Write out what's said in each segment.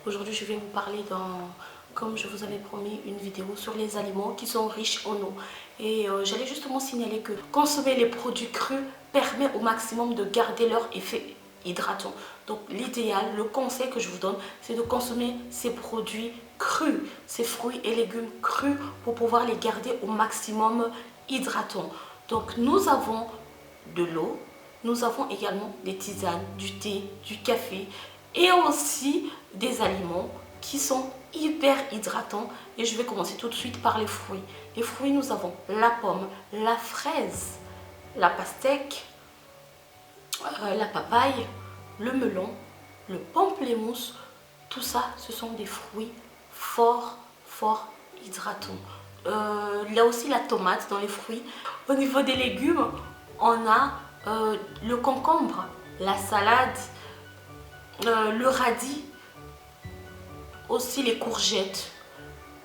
Aujourd'hui, je vais vous parler comme je vous avais promis, une vidéo sur les aliments qui sont riches en eau. Et j'allais justement signaler que consommer les produits crus permet au maximum de garder leur effet hydratant. Donc l'idéal, le conseil que je vous donne, c'est de consommer ces produits crus, ces fruits et légumes crus pour pouvoir les garder au maximum hydratants. Donc nous avons de l'eau, nous avons également des tisanes, du thé, du café et aussi des aliments qui sont hyper hydratants. Et je vais commencer tout de suite par les fruits. Les fruits, nous avons la pomme, la fraise, la pastèque, la papaye, le melon, le pamplemousse. Tout ça, ce sont des fruits fort hydratants. Il y a aussi la tomate dans les fruits. Au niveau des légumes, on a le concombre, la salade, le radis, aussi les courgettes,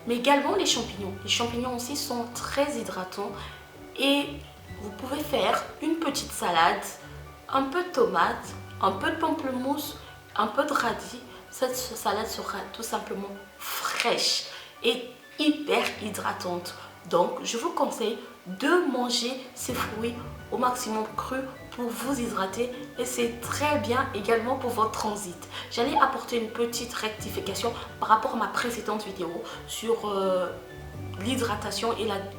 mais également les champignons. Les champignons aussi sont très hydratants et vous pouvez faire une petite salade, un peu de tomate, un peu de pamplemousse, un peu de radis. Cette salade sera tout simplement fraîche et hyper hydratante. Donc, je vous conseille de manger ces fruits au maximum crus pour vous hydrater et c'est très bien également pour votre transit. J'allais apporter une petite rectification par rapport à ma précédente vidéo sur l'hydratation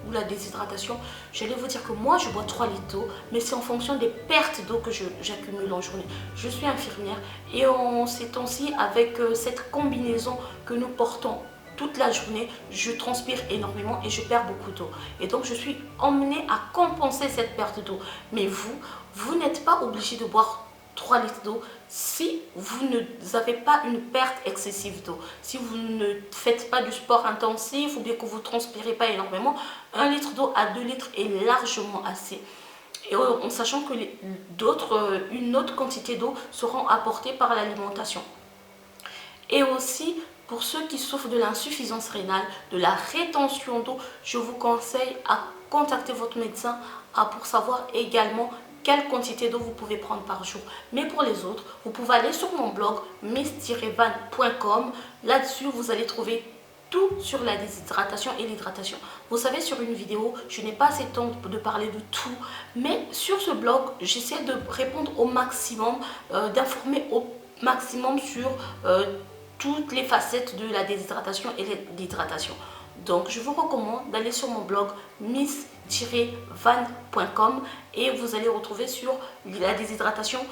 ou la déshydratation. J'allais vous dire que moi je bois 3 litres d'eau, mais c'est en fonction des pertes d'eau que j'accumule en journée. Je suis infirmière et en ces temps-ci, avec cette combinaison que nous portons toute la journée, je transpire énormément et je perds beaucoup d'eau. Et donc je suis emmenée à compenser cette perte d'eau. Mais vous n'êtes pas obligé de boire 3 litres d'eau si vous n'avez pas une perte excessive d'eau. Si vous ne faites pas du sport intensif ou bien que vous ne transpirez pas énormément, 1 litre d'eau à 2 litres est largement assez. Et en sachant que une autre quantité d'eau seront apportées par l'alimentation. Et aussi, pour ceux qui souffrent de l'insuffisance rénale, de la rétention d'eau, je vous conseille à contacter votre médecin pour savoir également quelle quantité d'eau vous pouvez prendre par jour. Mais pour les autres, vous pouvez aller sur mon blog miss-van.com. Là-dessus, vous allez trouver tout sur la déshydratation et l'hydratation. Vous savez, sur une vidéo, je n'ai pas assez de temps de parler de tout. Mais sur ce blog, j'essaie de répondre au maximum, d'informer au maximum sur toutes les facettes de la déshydratation et l'hydratation. Donc je vous recommande d'aller sur mon blog miss-van.com et vous allez retrouver sur la déshydratation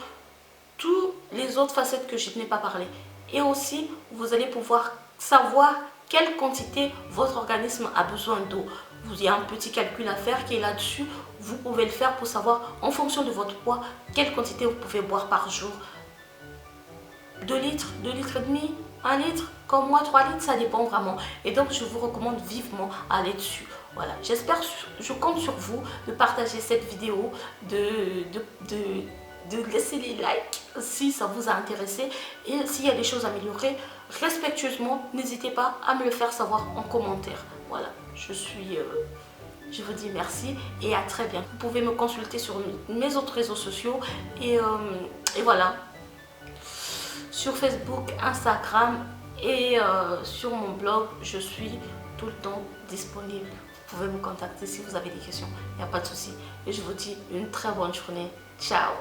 toutes les autres facettes que je n'ai pas parlé. Et aussi, vous allez pouvoir savoir quelle quantité votre organisme a besoin d'eau. Il y a un petit calcul à faire qui est là-dessus. Vous pouvez le faire pour savoir en fonction de votre poids quelle quantité vous pouvez boire par jour. 2 litres, 2 litres et demi, 1 litre, comme moi 3 litres, ça dépend vraiment. Et donc je vous recommande vivement aller dessus. Voilà, j'espère, je compte sur vous de partager cette vidéo, de laisser les likes si ça vous a intéressé. Et s'il y a des choses à améliorer, respectueusement, n'hésitez pas à me le faire savoir en commentaire. Voilà, je vous dis merci et à très bientôt. Vous pouvez me consulter sur mes autres réseaux sociaux et voilà. Sur Facebook, Instagram et sur mon blog, je suis tout le temps disponible. Vous pouvez me contacter si vous avez des questions, il n'y a pas de souci. Et je vous dis une très bonne journée. Ciao!